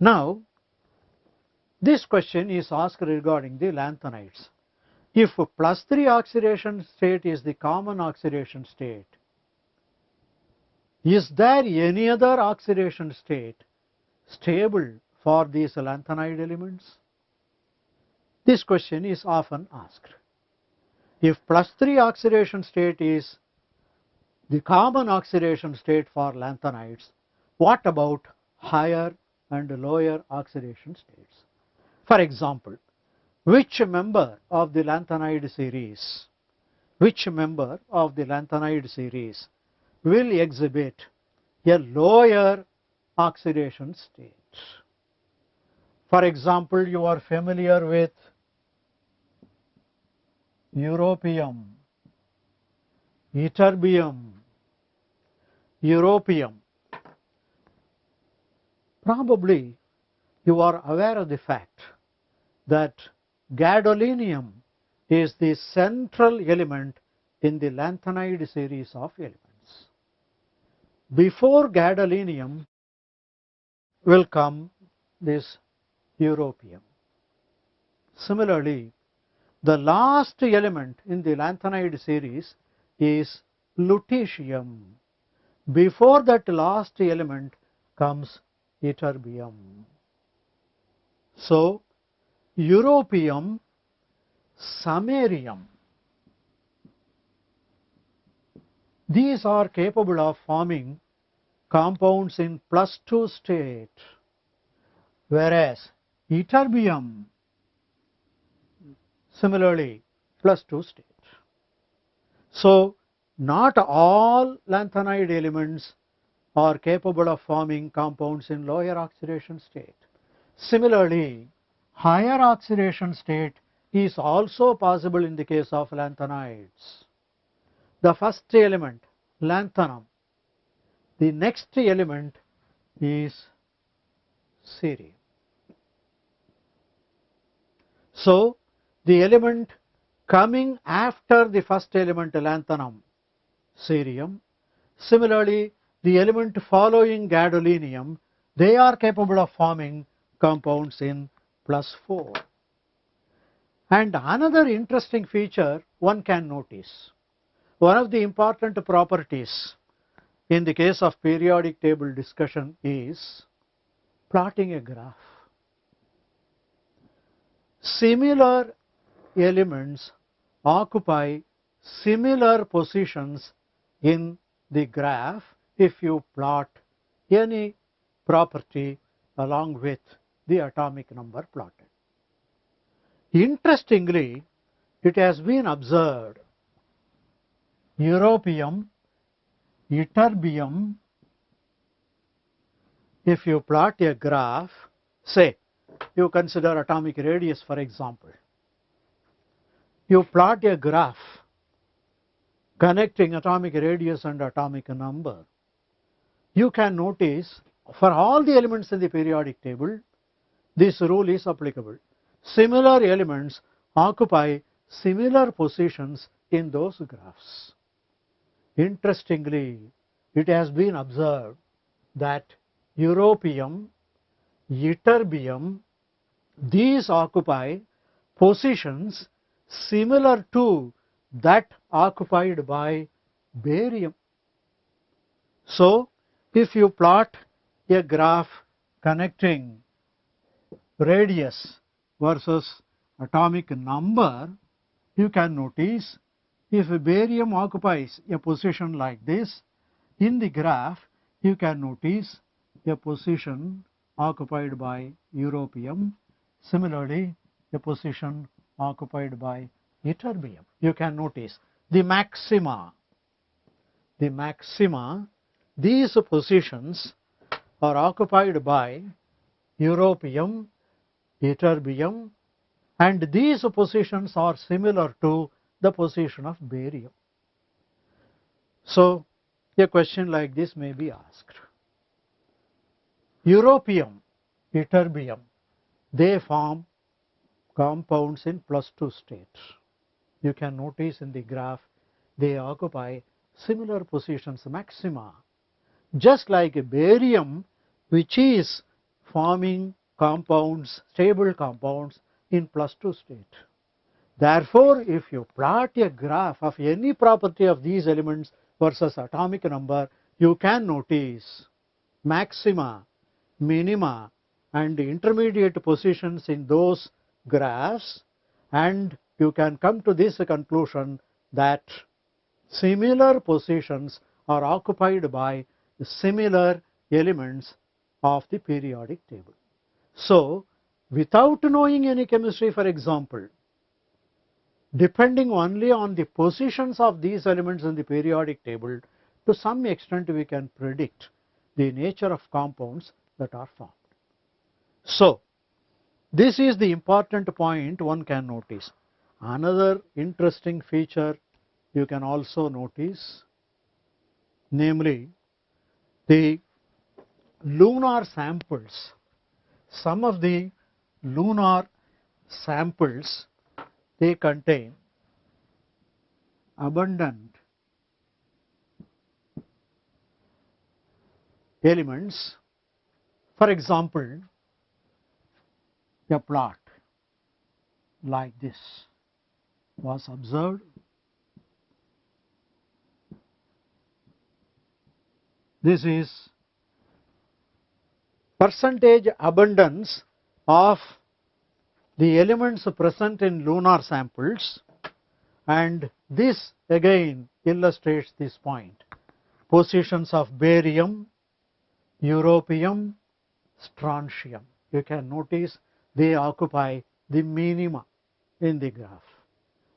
Now, this question is asked regarding the lanthanides. If +3 oxidation state is the common oxidation state, is there any other oxidation state stable for these lanthanide elements? This question is often asked. If +3 oxidation state is the common oxidation state for lanthanides, what about higher and lower oxidation states? For example, which member of the lanthanide series will exhibit a lower oxidation state? For example, you are familiar with europium, ytterbium, europium. Probably you are aware of the fact that gadolinium is the central element in the lanthanide series of elements. Before gadolinium will come this europium. Similarly, the last element in the lanthanide series is lutetium. Before that last element comes ytterbium. So, europium, samarium, these are capable of forming compounds in +2 state, whereas ytterbium similarly +2 state. So, not all lanthanide elements are capable of forming compounds in lower oxidation state. Similarly, higher oxidation state is also possible in the case of lanthanides. The first element, lanthanum. The next element is cerium. So, the element coming after the first element, lanthanum, cerium. Similarly, the element following gadolinium, they are capable of forming compounds in +4. And another interesting feature one can notice, one of the important properties in the case of periodic table discussion is plotting a graph. Similar elements occupy similar positions in the graph if you plot any property along with the atomic number plotted. Interestingly, it has been observed europium, ytterbium, if you plot a graph, say you consider atomic radius for example, you plot a graph connecting atomic radius and atomic number, you can notice for all the elements in the periodic table, this rule is applicable. Similar elements occupy similar positions in those graphs. Interestingly, it has been observed that europium, ytterbium, these occupy positions similar to that occupied by barium. So, if you plot a graph connecting radius versus atomic number, you can notice if barium occupies a position like this, in the graph you can notice a position occupied by europium, similarly a position occupied by ytterbium. You can notice the maxima, these positions are occupied by europium, ytterbium, and these positions are similar to the position of barium. So, a question like this may be asked. Europium, ytterbium, they form compounds in +2 state. You can notice in the graph they occupy similar positions, maxima, just like barium, which is forming compounds, stable compounds in +2 state. Therefore, if you plot a graph of any property of these elements versus atomic number, you can notice maxima, minima and intermediate positions in those graphs, and you can come to this conclusion that similar positions are occupied by similar elements of the periodic table. So, without knowing any chemistry, for example, depending only on the positions of these elements in the periodic table, to some extent we can predict the nature of compounds that are formed. So, this is the important point one can notice. Another interesting feature you can also notice, namely the lunar samples. Some of the lunar samples, they contain abundant elements. For example, a plot like this was observed. This is percentage abundance of the elements present in lunar samples, and this again illustrates this point. Positions of barium, europium, strontium. You can notice they occupy the minima in the graph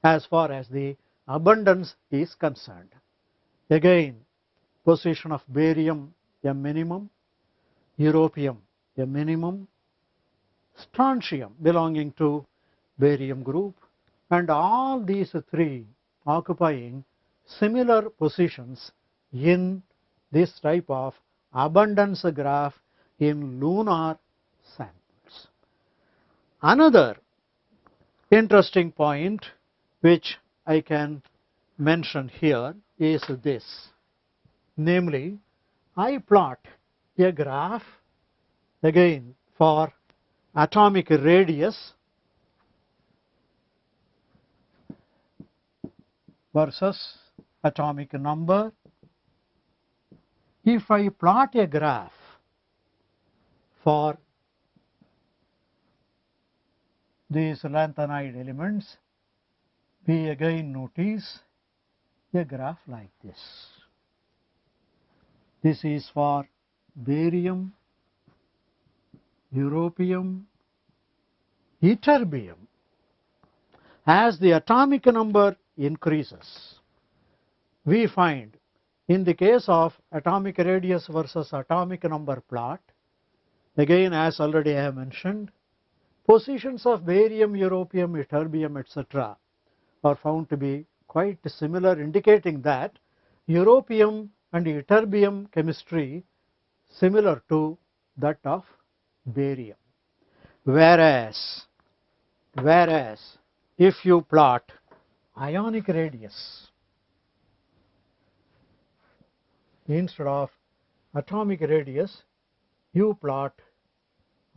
as far as the abundance is concerned. Again, position of barium a minimum, europium a minimum, strontium belonging to barium group, and all these three occupying similar positions in this type of abundance graph in lunar samples. Another interesting point which I can mention here is this, namely I plot a graph again for atomic radius versus atomic number. If I plot a graph for these lanthanide elements, we again notice a graph like this. This is for barium, europium, ytterbium. As the atomic number increases, we find in the case of atomic radius versus atomic number plot, again as already I have mentioned, positions of barium, europium, ytterbium, etc. are found to be quite similar, indicating that europium and ytterbium chemistry similar to that of barium. Whereas if you plot ionic radius instead of atomic radius, you plot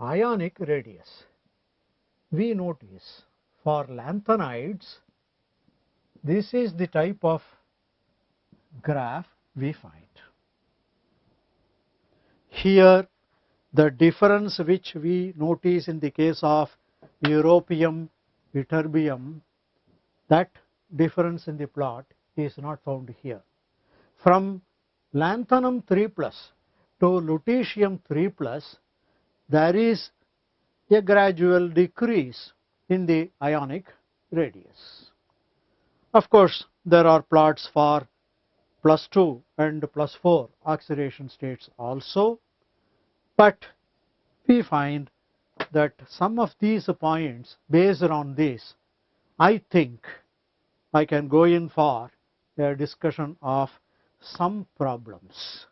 ionic radius, we notice for lanthanides this is the type of graph we find. Here the difference which we notice in the case of europium, ytterbium, that difference in the plot is not found here. From lanthanum 3+ to lutetium 3+, there is a gradual decrease in the ionic radius. Of course, there are plots for +2 and +4 oxidation states also, but we find that some of these points, based on this, I think I can go in for a discussion of some problems.